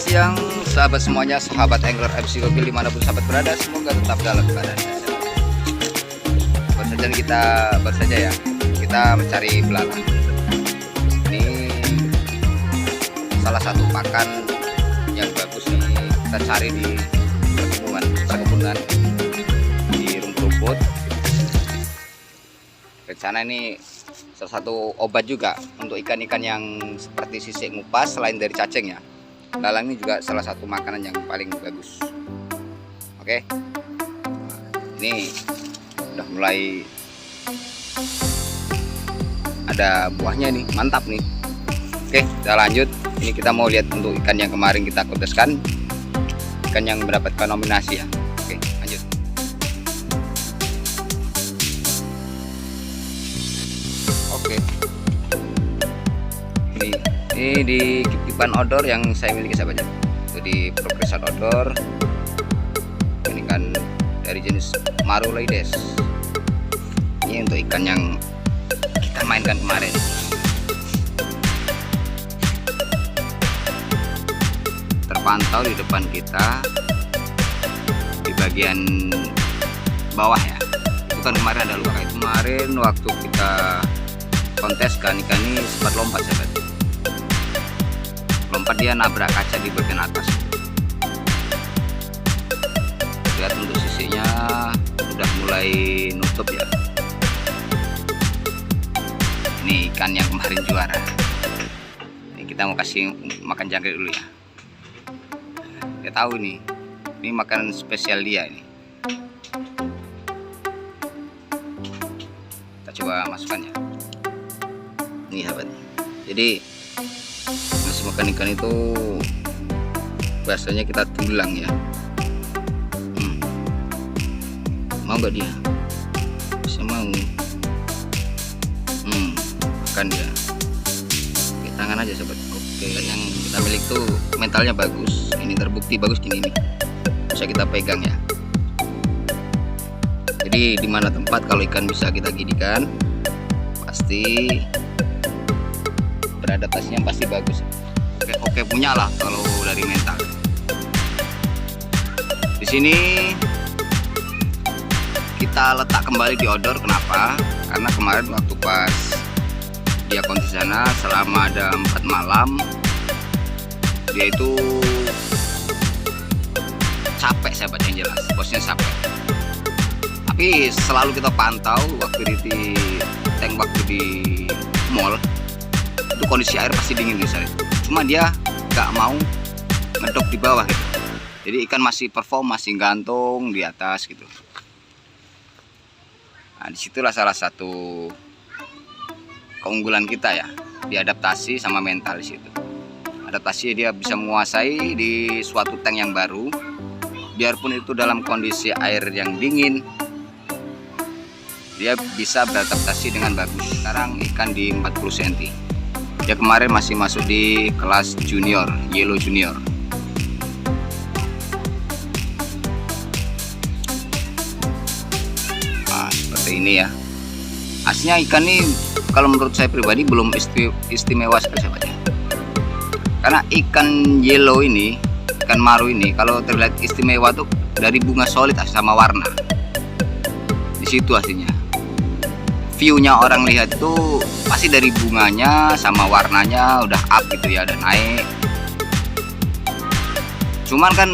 siang sahabat semuanya, sahabat angler MC Gokil dimanapun sahabat berada, semoga tetap dalam keadaan sehat. Baru saja ya, kita mencari belalang. Ini salah satu pakan yang bagus nih, kita cari di perkebunan di rumput-rumput. Rencana ini salah satu obat juga untuk ikan-ikan yang seperti sisik ngupas. Selain dari cacing ya, belalang ini juga salah satu makanan yang paling bagus. Oke, ini udah mulai ada buahnya nih, mantap nih. Oke, kita lanjut. Ini kita mau lihat untuk ikan yang kemarin kita konteskan, ikan yang mendapatkan nominasi ya. Oke, lanjut. Oke, ini di kipipan odor yang saya miliki sahabatnya, itu di progresan odor. Ini kan dari jenis Maruleides. Ini untuk ikan yang kita mainkan kemarin. Terpantau di depan kita di bagian bawah ya. Itu kan kemarin ada luka. Kemarin waktu kita konteskan, ikan ini sempat lompat sahabat. Lompat, dia nabrak kaca di bagian atas. Lihat untuk sisinya udah mulai nutup ya. Ini ikan yang kemarin juara. Ini kita mau kasih makan jangkrik dulu ya. Dia tahu nih, ini makanan spesial dia ini. Kita coba masukkan ya. Ini sahabat. Jadi ngasih makan ikan itu biasanya kita tulang ya. Mau nggak dia? Bisa mau. Makan dia. Oke, tangan aja sahabat. Oke, yang kita milik tuh mentalnya bagus. Ini terbukti bagus gini nih. Bisa kita pegang ya. Jadi di mana tempat kalau ikan bisa kita gidikan, pasti beradaptasinya pasti bagus. Oke punya lah kalau dari mental. Di sini kita letak kembali di odor. Kenapa? Karena kemarin waktu pas dia kontes sana selama ada 4 malam, dia itu capek sahabat, yang jelas bosnya capek. Tapi selalu kita pantau waktu di tank, waktu di mall itu kondisi air pasti dingin misalnya. Cuma dia nggak mau ngedok di bawah gitu. Jadi ikan masih perform, masih gantung di atas gitu. Nah, disitulah salah satu keunggulan kita ya, diadaptasi sama mental di situ. Adaptasi dia bisa menguasai di suatu tank yang baru, biarpun itu dalam kondisi air yang dingin, dia bisa beradaptasi dengan bagus. Sekarang ikan di 40 cm. Dia kemarin masih masuk di kelas junior, yellow junior. Nah, seperti ini ya. Aslinya ikan ini kalau menurut saya pribadi belum istimewa sekali sahabatnya. Karena ikan yellow ini, ikan maru ini kalau terlihat istimewa tuh dari bunga solid sama warna. Di situ aslinya. View-nya orang lihat itu pasti dari bunganya sama warnanya udah up gitu ya, udah naik. Cuman kan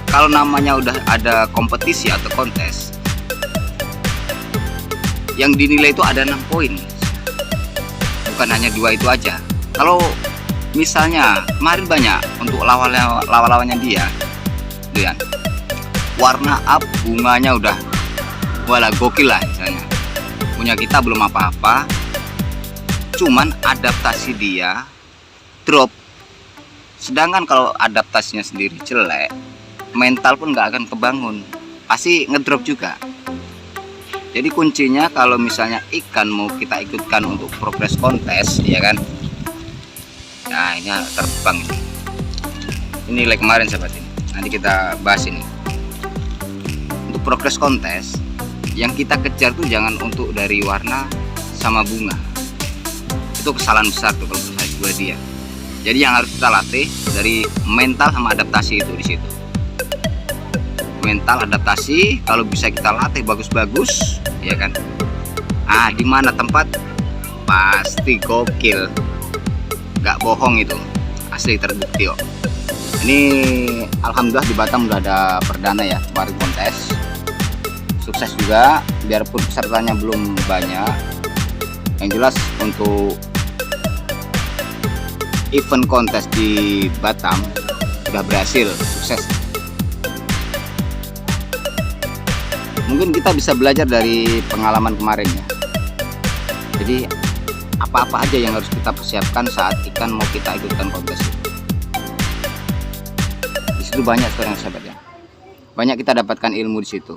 kalau namanya udah ada kompetisi atau kontes, yang dinilai itu ada 6 poin, bukan hanya 2 itu aja. Kalau misalnya kemarin banyak untuk lawan-lawannya dia, lihat warna up, bunganya udah wala gokil lah misalnya. Punya kita belum apa-apa, cuman adaptasi dia drop. Sedangkan kalau adaptasinya sendiri jelek, mental pun nggak akan kebangun, pasti ngedrop juga. Jadi kuncinya kalau misalnya ikan mau kita ikutkan untuk progres kontes, ya kan? Nah, ini terbang ini. Ini nilai kemarin sahabat ini. Nanti kita bahas ini. Untuk progres kontes, yang kita kejar tuh jangan untuk dari warna sama bunga. Itu kesalahan besar tuh kalau menurut saya dia. Jadi yang harus kita latih dari mental sama adaptasi itu di situ. Mental adaptasi kalau bisa kita latih bagus-bagus, ya kan? Di mana tempat pasti gokil, nggak bohong itu, asli terbukti kok. Ini alhamdulillah di Batam udah ada perdana ya, kemarin kontes sukses juga, biarpun pesertanya belum banyak. Yang jelas untuk event kontes di Batam sudah berhasil sukses. Mungkin kita bisa belajar dari pengalaman kemarin ya. Jadi apa-apa aja yang harus kita persiapkan saat ikan mau kita ikutkan kontes itu. Di situ banyak sekarang sahabat ya. Banyak kita dapatkan ilmu di situ.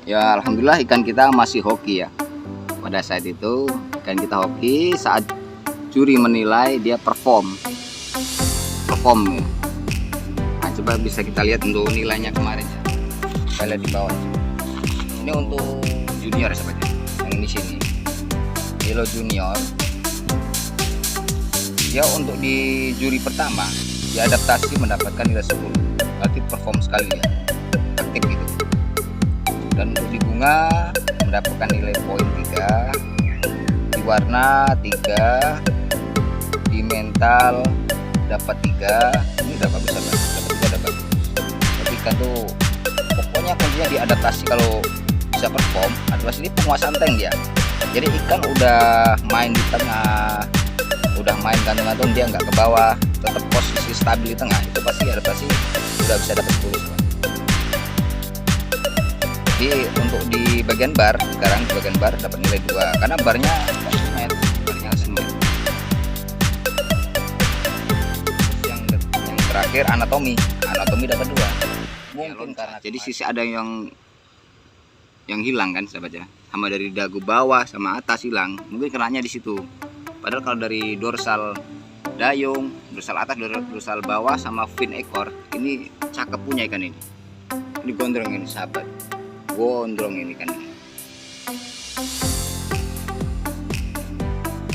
Ya alhamdulillah ikan kita masih hoki ya. Pada saat itu ikan kita hoki, saat juri menilai dia perform ya. Nah, coba bisa kita lihat untuk nilainya kemarin ya. Kita lihat di bawah. Ini untuk junior sahabat ya. Yang ini sini yellow junior. Dia untuk di juri pertama diadaptasi mendapatkan nilai 10. Berarti perform sekali ya, aktif gitu. Dan untuk di bunga mendapatkan nilai poin 3, di warna 3, di mental dapat 3. Ini udah bagus sahabat, dapat 3 udah bagus. Tapi ikan tuh pokoknya kuncinya diadaptasi. Kalau bisa perform, adaptasi ini penguasaan tank dia. Jadi ikan udah main di tengah, udah main gantung-gantung, dia nggak ke bawah, tetap posisi stabil di tengah, itu pasti adaptasi udah bisa dapat 10. Jadi untuk di bagian bar, sekarang di bagian bar dapat nilai 2 karena barnya semen. Yang terakhir anatomi dapat 2. Mungkin karena jadi sisi ada yang hilang kan sahabat ya, sama dari dagu bawah sama atas hilang, mungkin kenanya di situ. Padahal kalau dari dorsal dayung, dorsal atas, dorsal bawah sama fin ekor, ini cakep punya ikan ini. Ini gondrong ini sahabat, gondrong ini kan.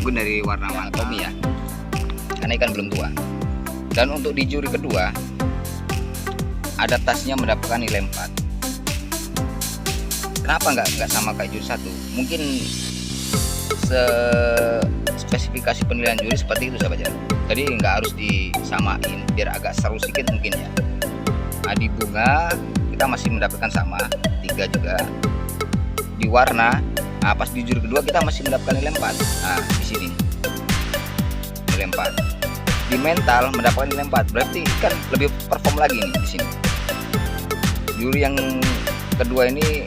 Mungkin dari warna anatomi ya, karena ikan belum tua. Dan untuk di juri kedua, adaptasinya mendapatkan nilai 4. Kenapa nggak sama kayak juri 1? Mungkin spesifikasi penilaian juri seperti itu sahabat ya. Jadi nggak harus disamain, biar agak seru sedikit mungkin ya. Nah, di bunga kita masih mendapatkan sama 3 juga. Di warna, pas di juri kedua kita masih mendapatkan nilai 4. Nah di sini nilai 4. Di mental mendapatkan nilai 4, berarti kan lebih perform lagi nih di sini. Juri yang kedua ini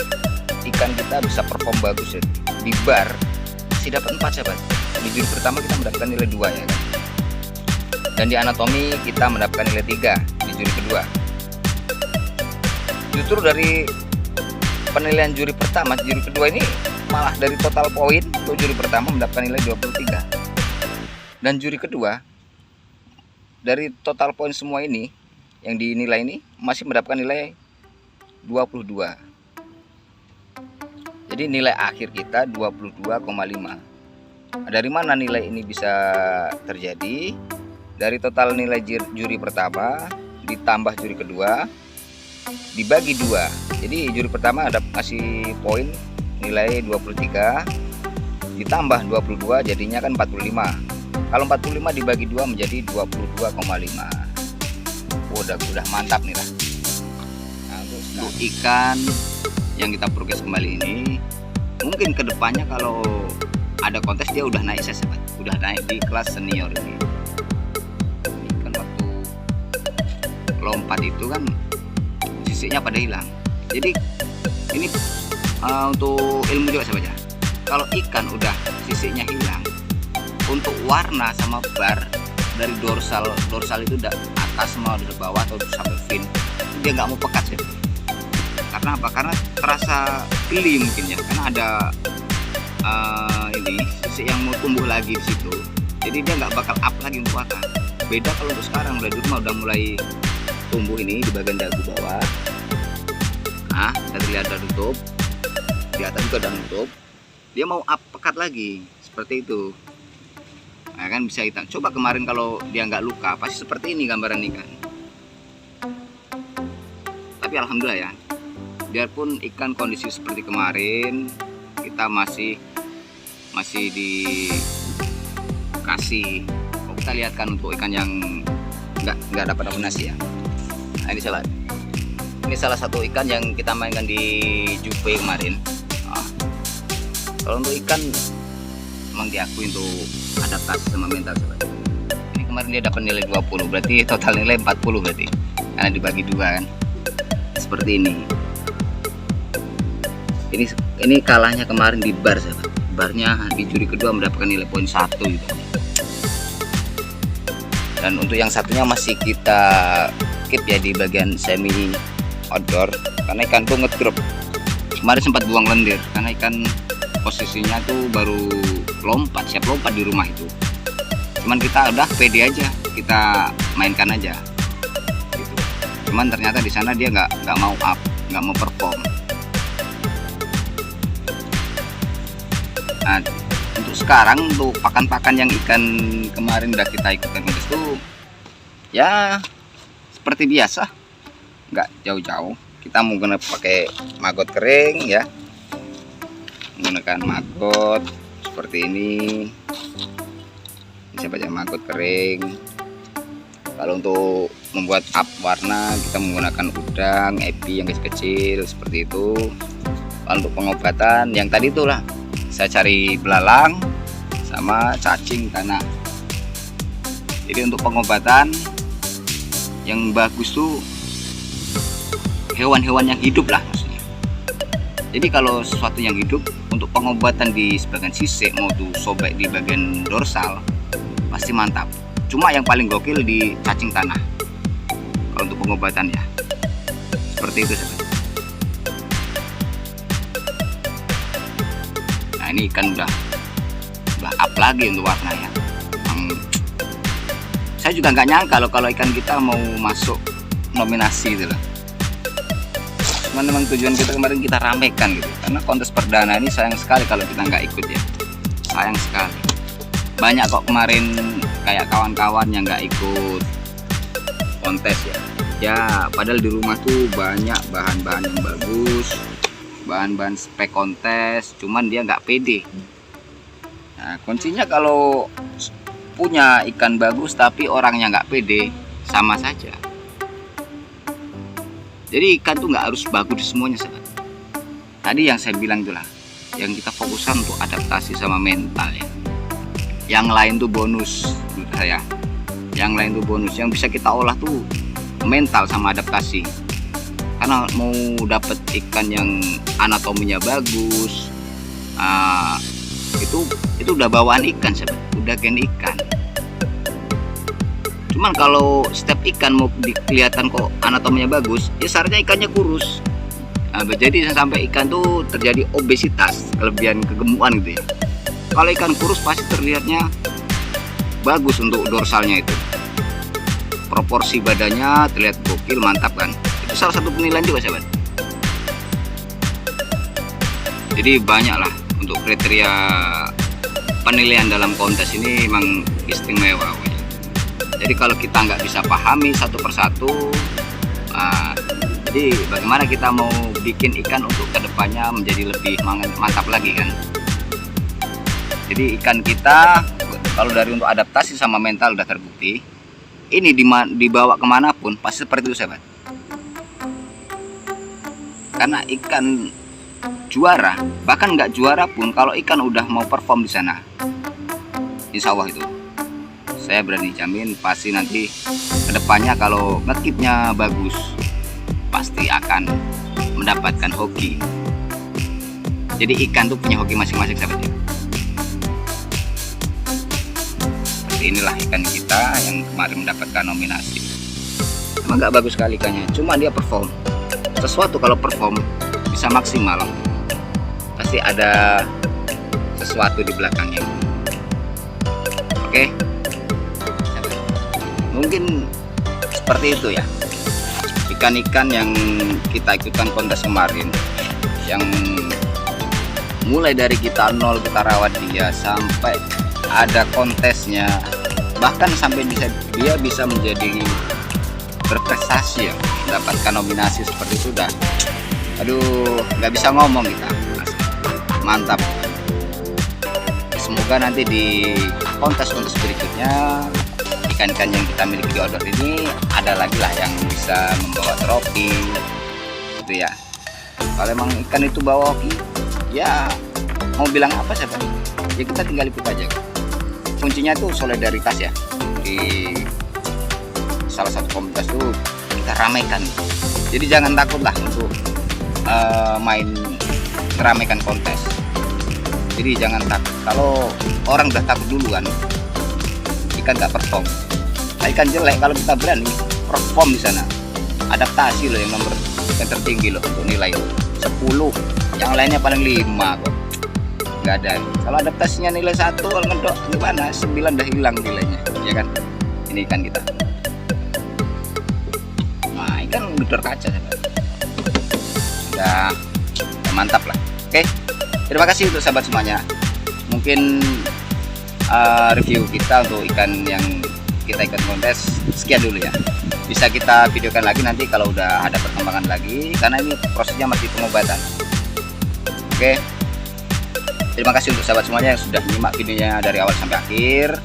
ikan kita bisa perform bagus ya. Di bar masih dapat 4 sahabat. Di juri pertama kita mendapatkan nilai 2 ya kan. Dan di anatomi kita mendapatkan nilai 3 di juri kedua. Justru dari penilaian juri pertama, juri kedua ini malah dari total poin untuk juri pertama mendapatkan nilai 23. Dan juri kedua dari total poin semua ini yang dinilai ini masih mendapatkan nilai 22. Jadi nilai akhir kita 22,5. Dari mana nilai ini bisa terjadi? Dari total nilai juri pertama ditambah juri kedua dibagi 2. Jadi juri pertama ada kasih poin nilai 23 ditambah 22 jadinya kan 45. Kalau 45 dibagi 2 menjadi 22,5. Udah mantap nih lah. Nah, untuk ikan yang kita progres kembali ini, mungkin kedepannya kalau ada kontes dia udah naik sahabat, udah naik di kelas senior ini. Kan waktu lompat itu kan sisiknya pada hilang. Jadi ini untuk ilmu juga sahabat ya. Kalau ikan udah sisiknya hilang, untuk warna sama bar dari dorsal itu udah atas mau dari bawah atau sampai fin, dia nggak mau pekat sih. Karena apa? Karena terasa geli mungkin ya, karena ada ini sisik yang mau tumbuh lagi di situ. Jadi dia nggak bakal up lagi untuk akar. Beda kalau untuk sekarang mulai dulu udah mulai tumbuh ini di bagian dagu bawah. Nah, dari lihat udah nutup, di atas juga udah nutup. dia mau up pekat lagi seperti itu. Nah kan bisa kita coba kemarin kalau dia nggak luka pasti seperti ini gambaran ikan. Tapi alhamdulillah ya, biarpun ikan kondisi seperti kemarin, kita masih dikasih. Kita lihat kan untuk ikan yang nggak dapat nominasi ya. Nah ini salah. Ini salah satu ikan yang kita mainkan di Juve kemarin. Nah, kalau untuk ikan memang diakui untuk adaptasi sama mental sobat. Ini kemarin dia dapat nilai 20, berarti total nilai 40 berarti. Karena dibagi dua kan. Seperti ini. Ini kalahnya kemarin di bar sobat. Barnya di juri kedua mendapatkan nilai poin 1 gitu. Dan untuk yang satunya masih kita keep ya di bagian semi outdoor karena ikan tuh ngedrop. Kemarin sempat buang lendir karena ikan posisinya tuh baru siap lompat di rumah itu. Cuman kita udah pede aja, kita mainkan aja gitu. Cuman ternyata di sana dia nggak mau up, nggak mau perform. Nah, untuk sekarang untuk pakan-pakan yang ikan kemarin udah kita ikutan kontes tuh ya seperti biasa, nggak jauh-jauh. Kita menggunakan pakai maggot kering ya, menggunakan maggot seperti ini. Bisa baca maggot kering. Kalau untuk membuat up warna kita menggunakan udang, epi yang kecil-kecil seperti itu. Kalau untuk pengobatan yang tadi itulah saya cari belalang sama cacing tanah. Jadi untuk pengobatan yang bagus tuh hewan-hewan yang hidup lah maksudnya. Jadi kalau sesuatu yang hidup untuk pengobatan di sebagian sisik mau tuh sobek di bagian dorsal pasti mantap. Cuma yang paling gokil di cacing tanah kalau untuk pengobatan ya. Seperti itu sobat. Nah ini ikan udah up lagi untuk warnanya. Saya juga nggak nyangka loh kalau ikan kita mau masuk nominasi gitu loh. Cuman memang tujuan kita kemarin kita ramekan gitu. Karena kontes perdana ini sayang sekali kalau kita nggak ikut ya. Sayang sekali. Banyak kok kemarin kayak kawan-kawan yang nggak ikut kontes ya. Ya padahal di rumah tuh banyak bahan-bahan yang bagus, bahan-bahan spek kontes, cuman dia nggak pede. Nah kuncinya kalau punya ikan bagus tapi orangnya nggak pede sama saja. Jadi ikan tuh nggak harus bagus di semuanya sobat. Tadi yang saya bilang itulah yang kita fokuskan untuk adaptasi sama mental ya. Yang lain tuh bonus menurut saya. Yang lain tuh bonus, yang bisa kita olah tuh mental sama adaptasi. Karena mau dapet ikan yang anatominya bagus, itu udah bawaan ikan sobat, udah gen ikan. Cuman kalau setiap ikan mau kelihatan kok anatominya bagus, ya seharusnya ikannya kurus. Nah, jadi sampai ikan tuh terjadi obesitas, kelebihan kegemukan gitu ya. Kalau ikan kurus pasti terlihatnya bagus untuk dorsalnya itu. Proporsi badannya terlihat gokil, mantap kan. Itu salah satu penilaian juga sahabat. Jadi banyak lah untuk kriteria penilaian dalam kontes ini memang istimewa. Jadi kalau kita nggak bisa pahami satu persatu, jadi bagaimana kita mau bikin ikan untuk kedepannya menjadi lebih mantap lagi kan. Jadi ikan kita kalau dari untuk adaptasi sama mental udah terbukti, ini dibawa kemanapun pasti seperti itu sahabat. Karena ikan juara, bahkan nggak juara pun kalau ikan udah mau perform di sana, insya Allah itu saya berani jamin pasti nanti kedepannya kalau ngekipnya bagus pasti akan mendapatkan hoki. Jadi ikan tuh punya hoki masing-masing sahabat ya. Seperti inilah ikan kita yang kemarin mendapatkan nominasi. Emang nggak bagus sekali ikannya, cuma dia perform. Sesuatu kalau perform bisa maksimal, pasti ada sesuatu di belakangnya. Oke, mungkin seperti itu ya ikan-ikan yang kita ikutan kontes kemarin, yang mulai dari kita nol kita rawat dia sampai ada kontesnya, bahkan sampai dia bisa menjadi berprestasi ya, mendapatkan nominasi seperti itu. Dah aduh, nggak bisa ngomong kita. Mantap. Semoga nanti di kontes-kontes berikutnya ikan-ikan yang kita miliki di outdoor ini ada lagi lah yang bisa membawa trofi gitu ya. Kalau emang ikan itu bawa hoki, ya mau bilang apa siapa, ya kita tinggal liput aja. Kuncinya tuh solidaritas ya, di salah satu komunitas tuh kita ramaikan. Jadi jangan takut lah untuk main meramaikan kontes. Jadi jangan takut. Kalau orang udah takut duluan, ikan nggak perform. Nah, ikan jelek kalau kita berani perform di sana. Adaptasi loh yang nomor yang tertinggi loh untuk nilai 10, yang lainnya paling 5 kok. Nggak ada. Kalau adaptasinya nilai 1, kalau ngedok gimana? 9 udah hilang nilainya, ya kan? Ini ikan kita. Nah, ikan gedor kaca udah mantap lah. Oke, terima kasih untuk sahabat semuanya. Mungkin review kita untuk ikan yang kita ikut kontes sekian dulu ya. Bisa kita videokan lagi nanti kalau udah ada perkembangan lagi, karena ini prosesnya masih pengobatan. Oke, terima kasih untuk sahabat semuanya yang sudah menyimak videonya dari awal sampai akhir.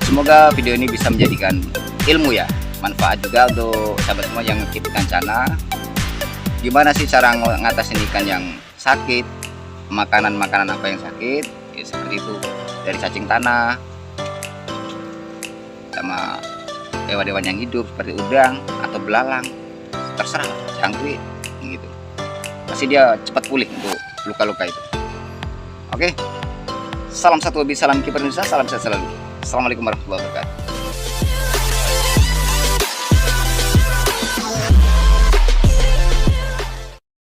Semoga video ini bisa menjadikan ilmu ya, manfaat juga untuk sahabat semua yang ngekip ikan cana. Gimana sih cara ngatasin ikan yang sakit, makanan-makanan apa yang sakit, ya seperti itu, dari cacing tanah sama hewan-hewan yang hidup seperti udang atau belalang, terserah jangkrik gitu. Pasti dia cepat pulih untuk luka-luka itu. Oke, salam satu lebih, salam kiper Indonesia, salam sehat selalu. Assalamualaikum warahmatullahi wabarakatuh.